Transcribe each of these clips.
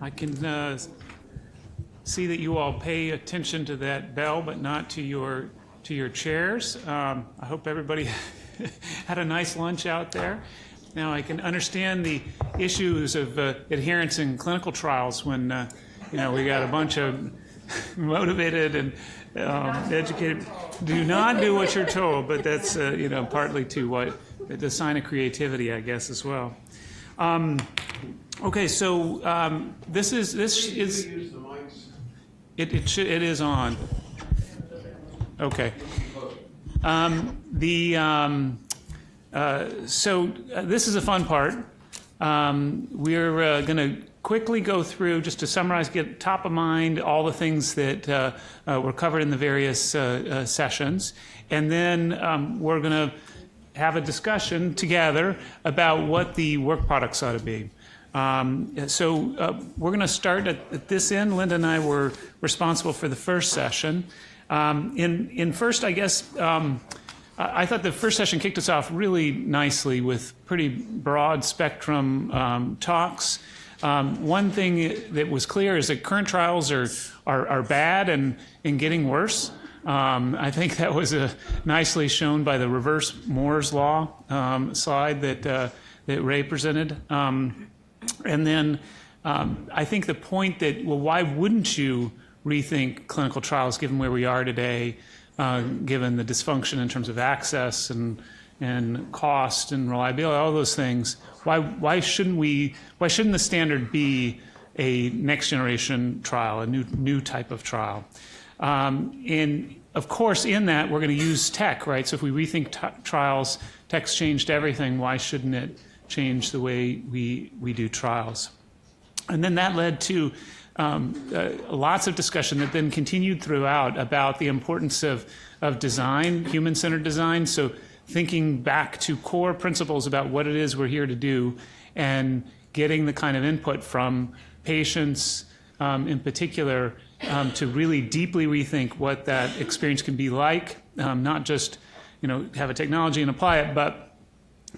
I can see that you all pay attention to that bell, but not to your chairs. I hope everybody had a nice lunch out there. Now I can understand the issues of adherence in clinical trials when we got a bunch of motivated and educated. Do not do what you're told, but that's partly to what the sign of creativity, I guess, as well. Okay, so this is it is on. Okay. So this is a fun part. We're going to quickly go through, just to summarize, get top of mind all the things that were covered in the various sessions. And then we're going to have a discussion together about what the work products ought to be. So we're going to start at this end. Linda and I were responsible for the first session. In first, I guess, I thought the first session kicked us off really nicely with pretty broad spectrum talks. One thing that was clear is that current trials are bad and getting worse. I think that was nicely shown by the reverse Moore's law slide that Ray presented. And then I think the point that, well, why wouldn't you rethink clinical trials given where we are today, given the dysfunction in terms of access and cost and reliability, all those things? Why shouldn't the standard be a next generation trial, a new type of trial? And of course, in that we're going to use tech, right? So if we rethink trials, tech's changed everything. Why shouldn't it change the way we do trials? And then that led to lots of discussion that then continued throughout about the importance of design, human-centered design. So thinking back to core principles about what it is we're here to do and getting the kind of input from patients in particular to really deeply rethink what that experience can be like, not just have a technology and apply it, but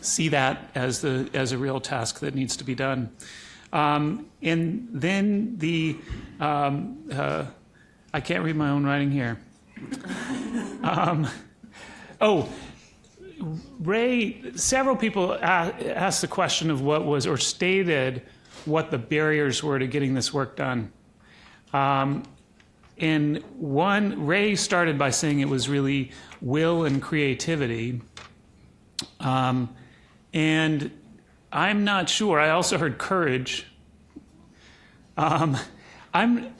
see that as a real task that needs to be done. And then I can't read my own writing here. Ray, several people asked the question of or stated what the barriers were to getting this work done. And Ray started by saying it was really will and creativity. And I'm not sure. I also heard courage. I'm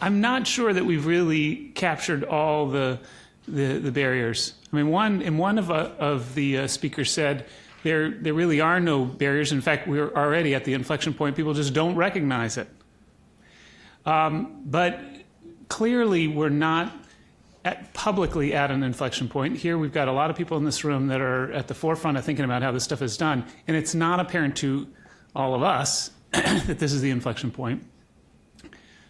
not sure that we've really captured all the barriers. I mean, one of the speakers said there really are no barriers. In fact, we're already at the inflection point. People just don't recognize it. But clearly, we're not publicly at an inflection point. Here, we've got a lot of people in this room that are at the forefront of thinking about how this stuff is done, and it's not apparent to all of us that this is the inflection point.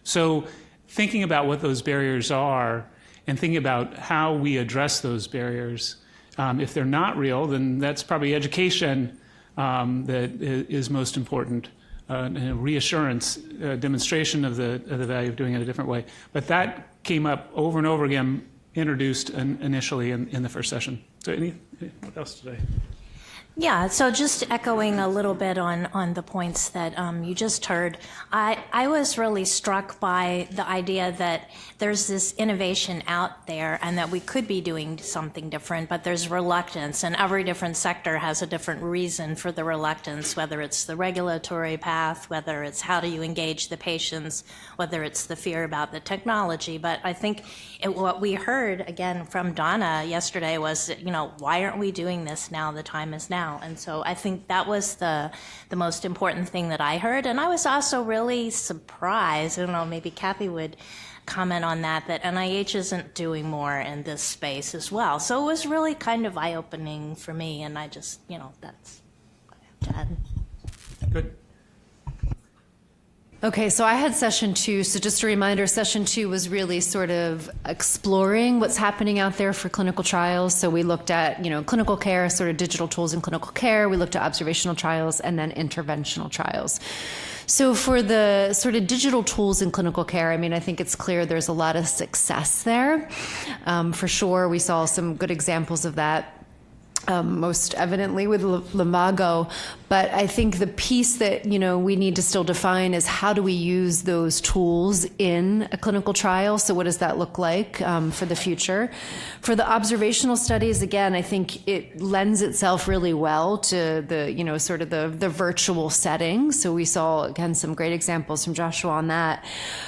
So thinking about what those barriers are and thinking about how we address those barriers, if they're not real, then that's probably education that is most important, reassurance, demonstration of the value of doing it a different way. But that came up over and over again, introduced initially in the first session. So what else today? Yeah, so just echoing a little bit on the points that you just heard, I was really struck by the idea that there's this innovation out there and that we could be doing something different, but there's reluctance, and every different sector has a different reason for the reluctance, whether it's the regulatory path, whether it's how do you engage the patients, whether it's the fear about the technology. But I think what we heard, again, from Donna yesterday was, why aren't we doing this now? The time is now. And so I think that was the most important thing that I heard. And I was also really surprised, I don't know, maybe Kathy would comment on that NIH isn't doing more in this space as well. So it was really kind of eye-opening for me, and I just, that's what I have to add. Good. Okay, so I had session 2. So just a reminder, session 2 was really sort of exploring what's happening out there for clinical trials. So we looked at, clinical care, sort of digital tools in clinical care. We looked at observational trials and then interventional trials. So for the sort of digital tools in clinical care, I think it's clear there's a lot of success there. For sure, we saw some good examples of that. Most evidently with Lumago, but I think the piece that we need to still define is how do we use those tools in a clinical trial. So what does that look like for the future? For the observational studies, again, I think it lends itself really well to the sort of the virtual setting. So we saw again some great examples from Joshua on that.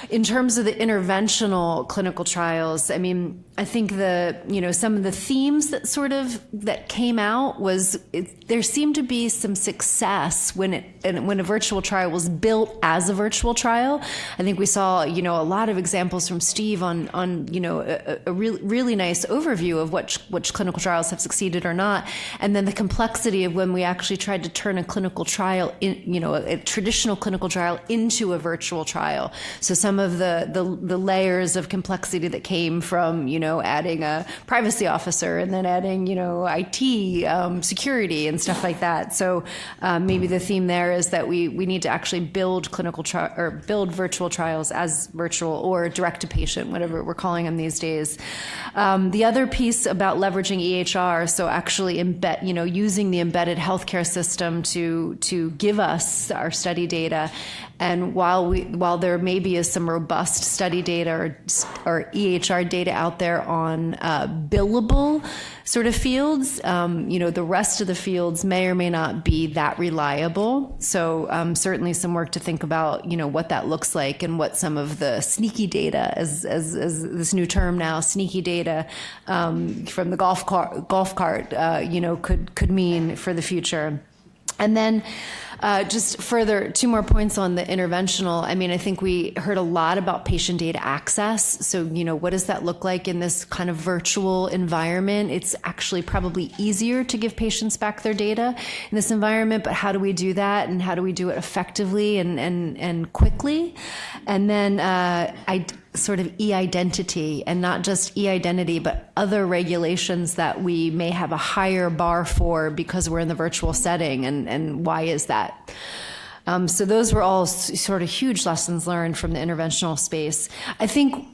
In terms of the interventional clinical trials, I think some of the themes that came out was there seemed to be some success when a virtual trial was built as a virtual trial. I think we saw a lot of examples from Steve on a really nice overview of which clinical trials have succeeded or not, and then the complexity of when we actually tried to turn a clinical trial a traditional clinical trial into a virtual trial. So some of the layers of complexity that came from adding a privacy officer and then adding IT security and stuff like that. So maybe the theme there is that we need to actually build build virtual trials as virtual or direct to patient, whatever we're calling them these days. The other piece about leveraging EHR, so actually using the embedded healthcare system to give us our study data. And while there maybe is some robust study data or EHR data out there on billable sort of fields, the rest of the fields may or may not be that reliable. So certainly some work to think about, what that looks like and what some of the sneaky data, as this new term now, sneaky data from the golf cart, could mean for the future. And then just further, 2 more points on the interventional. I think we heard a lot about patient data access. So, what does that look like in this kind of virtual environment? It's actually probably easier to give patients back their data in this environment, but how do we do that? And how do we do it effectively and quickly? And then sort of e-identity, and not just e-identity, but other regulations that we may have a higher bar for because we're in the virtual setting, and why is that? So those were all sort of huge lessons learned from the interventional space. I think,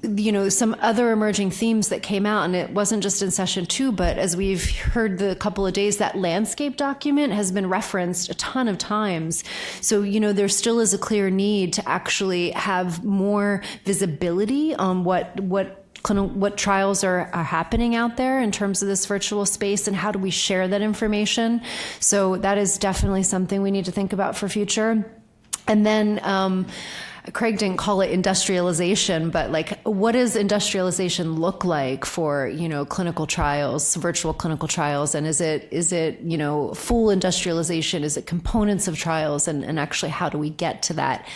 some other emerging themes that came out, and it wasn't just in session 2, but as we've heard the couple of days, that landscape document has been referenced a ton of times. So, there still is a clear need to actually have more visibility on what trials are happening out there in terms of this virtual space, and how do we share that information. So that is definitely something we need to think about for future. And then Craig didn't call it industrialization, but what does industrialization look like for, clinical trials, virtual clinical trials? And is it full industrialization? Is it components of trials? And actually, how do we get to that?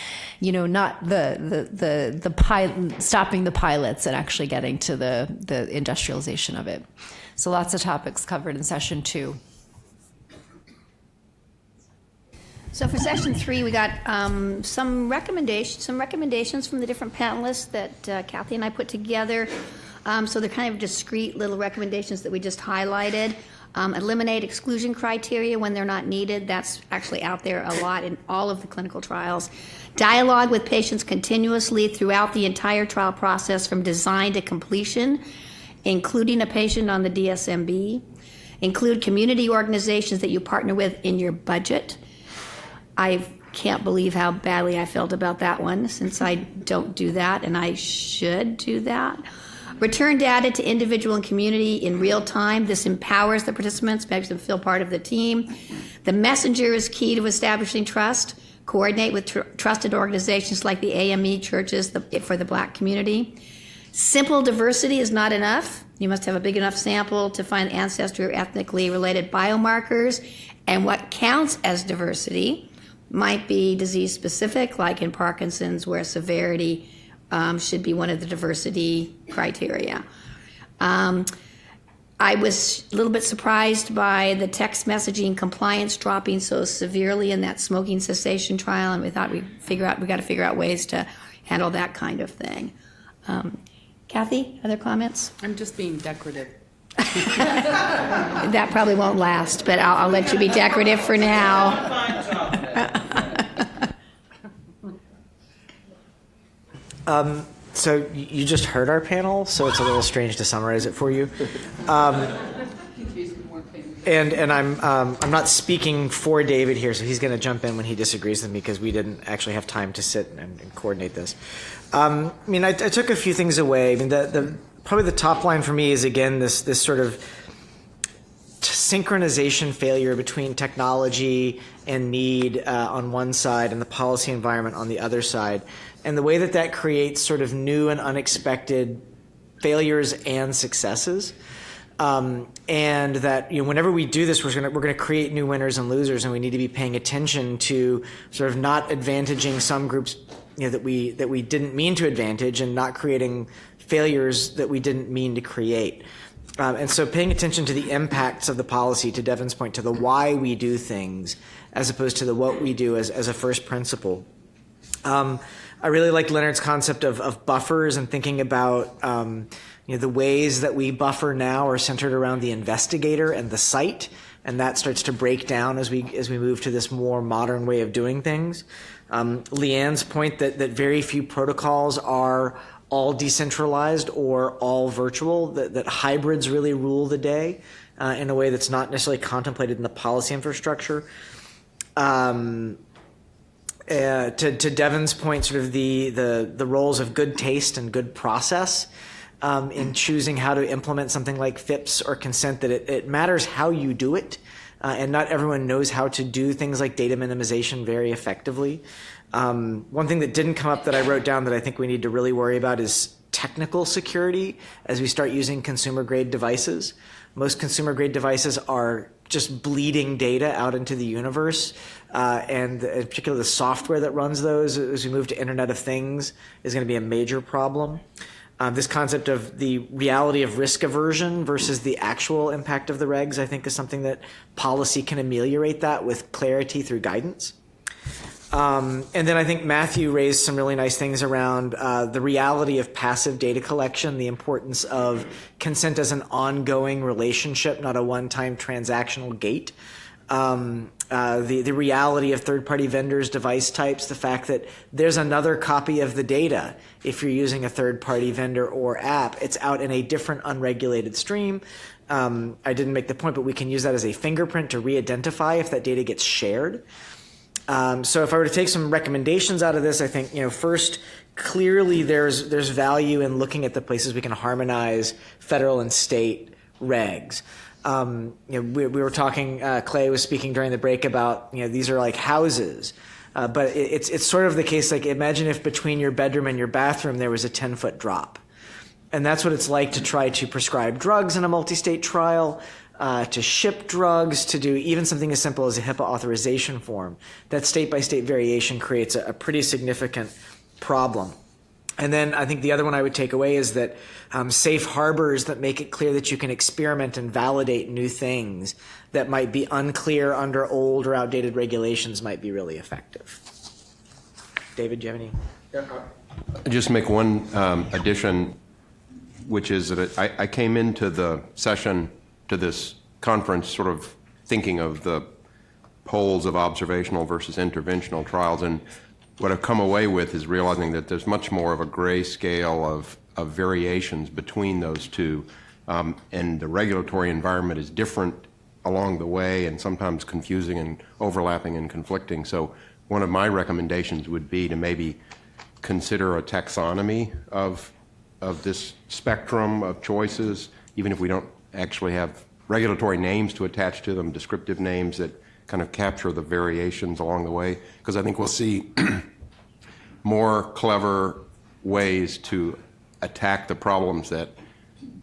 Not the pilot, stopping the pilots and actually getting to the industrialization of it. So lots of topics covered in session 2. So for session 3, we got some recommendations from the different panelists that Kathy and I put together. So they're kind of discrete little recommendations that we just highlighted. Eliminate exclusion criteria when they're not needed. That's actually out there a lot in all of the clinical trials. Dialogue with patients continuously throughout the entire trial process from design to completion, including a patient on the DSMB. Include community organizations that you partner with in your budget. I can't believe how badly I felt about that one, since I don't do that, and I should do that. Return data to individual and community in real time. This empowers the participants, makes them feel part of the team. The messenger is key to establishing trust. Coordinate with trusted organizations like the AME churches for the Black community. Simple diversity is not enough. You must have a big enough sample to find ancestry or ethnically related biomarkers. And what counts as diversity might be disease specific, like in Parkinson's, where severity should be one of the diversity criteria. I was a little bit surprised by the text messaging compliance dropping so severely in that smoking cessation trial, and we thought we got to figure out ways to handle that kind of thing. Kathy, other comments? I'm just being decorative. That probably won't last, but I'll let you be decorative for now. So you just heard our panel, so it's a little strange to summarize it for you. And I'm not speaking for David here, so he's going to jump in when he disagrees with me because we didn't actually have time to sit and coordinate this. I took a few things away. I mean, probably the top line for me is, again, this sort of synchronization failure between technology and need on one side and the policy environment on the other side, and the way that creates sort of new and unexpected failures and successes. And that, whenever we do this, we're going to create new winners and losers, and we need to be paying attention to sort of not advantaging some groups, that we didn't mean to advantage, and not creating failures that we didn't mean to create. And so paying attention to the impacts of the policy, to Devin's point, to the why we do things, as opposed to the what we do as a first principle. I really like Leonard's concept of buffers, and thinking about the ways that we buffer now are centered around the investigator and the site, and that starts to break down as we move to this more modern way of doing things. Leanne's point that very few protocols are all decentralized or all virtual, that hybrids really rule the day in a way that's not necessarily contemplated in the policy infrastructure. To Devin's point, sort of the roles of good taste and good process in choosing how to implement something like FIPS or consent, that it matters how you do it, and not everyone knows how to do things like data minimization very effectively. One thing that didn't come up that I wrote down that I think we need to really worry about is technical security as we start using consumer-grade devices. Most consumer-grade devices are just bleeding data out into the universe, and in particular the software that runs those as we move to Internet of Things is going to be a major problem. This concept of the reality of risk aversion versus the actual impact of the regs, I think, is something that policy can ameliorate that with clarity through guidance. And then I think Matthew raised some really nice things around the reality of passive data collection, the importance of consent as an ongoing relationship, not a one-time transactional gate. The reality of third-party vendors, device types, the fact that there's another copy of the data if you're using a third-party vendor or app. It's out in a different unregulated stream. I didn't make the point, but we can use that as a fingerprint to re-identify if that data gets shared. So if I were to take some recommendations out of this, I think, first, clearly there's value in looking at the places we can harmonize federal and state regs. We were talking, Clay was speaking during the break about, these are like houses. But it's sort of the case, like, imagine if between your bedroom and your bathroom there was a 10-foot drop. And that's what it's like to try to prescribe drugs in a multi-state trial, to ship drugs, to do even something as simple as a HIPAA authorization form. That state-by-state variation creates a pretty significant problem. And then I think the other one I would take away is that safe harbors that make it clear that you can experiment and validate new things that might be unclear under old or outdated regulations might be really effective. David, do you have any? I'll just make one addition, which is that I came into the session, to this conference, sort of thinking of the poles of observational versus interventional trials, and what I've come away with is realizing that there's much more of a gray scale of variations between those two, and the regulatory environment is different along the way and sometimes confusing and overlapping and conflicting. So one of my recommendations would be to maybe consider a taxonomy of this spectrum of choices, even if we don't actually have regulatory names to attach to them, descriptive names that kind of capture the variations along the way, because I think we'll see more clever ways to attack the problems that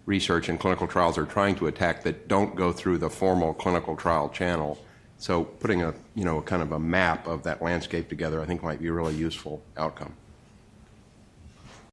research and clinical trials are trying to attack that don't go through the formal clinical trial channel. So putting a kind of a map of that landscape together, I think, might be a really useful outcome.